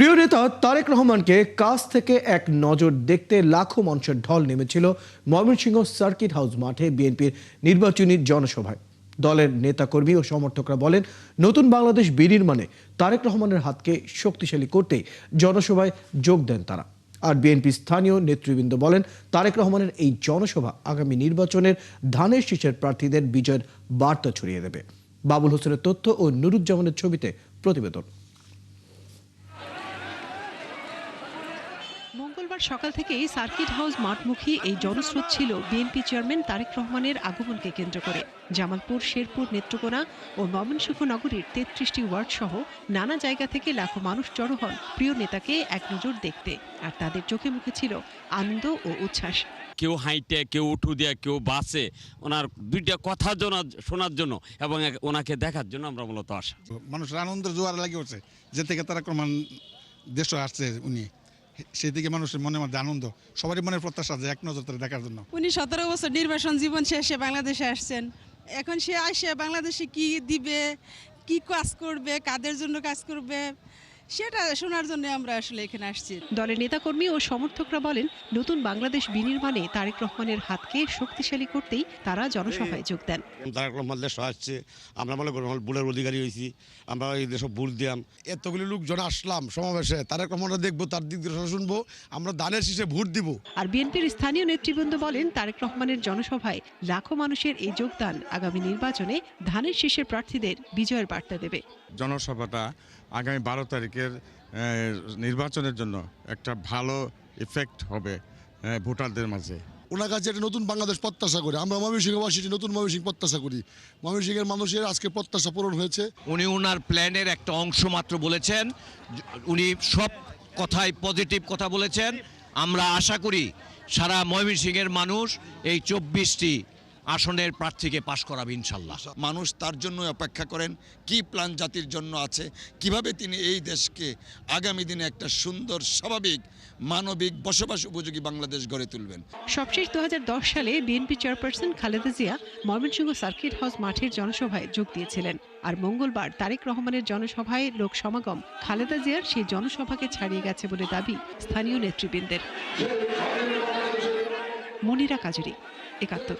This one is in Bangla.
প্রিয় নেতা তারেক রহমানকে কাছ থেকে এক নজর দেখতে লাখো মানুষের ঢল নেমেছিল ময়মনসিংহ সার্কিট হাউস মাঠে বিএনপির নির্বাচনী জনসভায়। দলের নেতাকর্মী ও সমর্থকরা বলেন, নতুন বাংলাদেশ বিনির্মাণে তারেক রহমানের হাতকে শক্তিশালী করতেই জনসভায় যোগ দেন তারা। আর বিএনপি স্থানীয় নেতৃবৃন্দ বলেন, তারেক রহমানের এই জনসভা আগামী নির্বাচনের ধানের শীষের প্রার্থীদের বিজয়ের বার্তা ছড়িয়ে দেবে। বাবুল হোসেনের তথ্য ও নুরুজ্জামানের ছবিতে প্রতিবেদন। মঙ্গলবার সকাল থেকেই সার্কিট হাউস মাঠমুখী এই জনস্রোত ছিল বিএনপি চেয়ারম্যান তারেক রহমানের আগমনকে কেন্দ্র করে। জামালপুর, শেরপুর, নেত্রকোনা ও ময়মনসিংহ নগরীর 33টি ওয়ার্ড সহ নানা জায়গা থেকে লাখো মানুষ জড়ো হন প্রিয় নেতাকে এক নজর দেখতে। আর তাদের চোখে মুখে ছিল আনন্দ ও উচ্ছ্বাস। কেউ হাইটে, কেউ উঠু দিয়ে, কেউ বাসে ওনার দুইটা কথা শোনার জন্য এবং ওনাকে দেখার জন্য আমরা মূলত আসা। মানুষের আনন্দের জোয়ার লাগে উঠছে, যে থেকে তারা ক্রমান দেশ আসছে উনি, সেই দিকে মানুষের মনের মধ্যে আনন্দ, সবারই মনের প্রত্যাশা যে এক নজর তারা দেখার জন্য। উনি 17 বছর নির্বাসন জীবন শেষে বাংলাদেশে আসছেন। এখন সে আসে বাংলাদেশে কি দিবে, কি কাজ করবে, কাদের জন্য কাজ করবে, সেটা শোনার জন্য আমরা আসলে এখানে আসছি। দলের নেতাকর্মী ও সমর্থকরা বলেন, নতুন বাংলাদেশ বিনির্মাণে তারেক রহমানের হাতকে শক্তিশালী করতেই তারা জনসভায় যোগ দেন। তারেক রহমান দেশ আসছে, আমরা মনে করি বুলের অধিকারী হয়েছি, আমরা এই দেশ ভোট দিলাম, এতগুলি লোকজন আসলাম সমাবেশে, তারেক রহমানরা দেখবো, তার দিক দিয়ে শুনবো, আমরা ধানের শীষে ভোট দিব। আর বিএনপির স্থানীয় নেতৃবৃন্দ বলেন, তারেক রহমানের জনসভায় লাখো মানুষের এই যোগদান আগামী নির্বাচনে ধানের শীষের প্রার্থীদের বিজয়ের বার্তা দেবে। জনসভাটা আগামী 12 তারিখের নির্বাচনের জন্য একটা ভালো ইফেক্ট হবে ভোটারদের মাঝে। ওনার কাছে একটা নতুন বাংলাদেশ প্রত্যাশা করি, আমরা ময়মনসিংহবাসী নতুন ময়মনসিংহ প্রত্যাশা করি। ময়মনসিংহের মানুষের আজকে প্রত্যাশা পূরণ হয়েছে। উনি ওনার প্ল্যানের একটা অংশ মাত্র বলেছেন, উনি সব কথাই পজিটিভ কথা বলেছেন। আমরা আশা করি সারা ময়মনসিংহের মানুষ এই 24টি আসনের প্রার্থীকে পাশ করাবে ইনশাল্লাহ। মানুষ তার জন্য অপেক্ষা করেন, কি প্ল্যান জাতির জন্য আছে, কিভাবে তিনি এই দেশকে আগামী দিনে একটা সুন্দর, স্বাভাবিক, মানবিক, বসবাস উপযোগী বাংলাদেশ গড়ে তুলবেন। সবশেষ 2010 সালে BNP chairperson Khaleda Zia Mymensingh circuit house মাঠের জনসভায় যোগ দিয়েছিলেন। আর মঙ্গলবার তারেক রহমানের জনসভায় লোক সমাগম খালেদা জিয়ার সেই জনসভাকে ছাড়িয়ে গেছে বলে দাবি স্থানীয় নেতৃবৃন্দের। মনিরা কাজুরি, 71।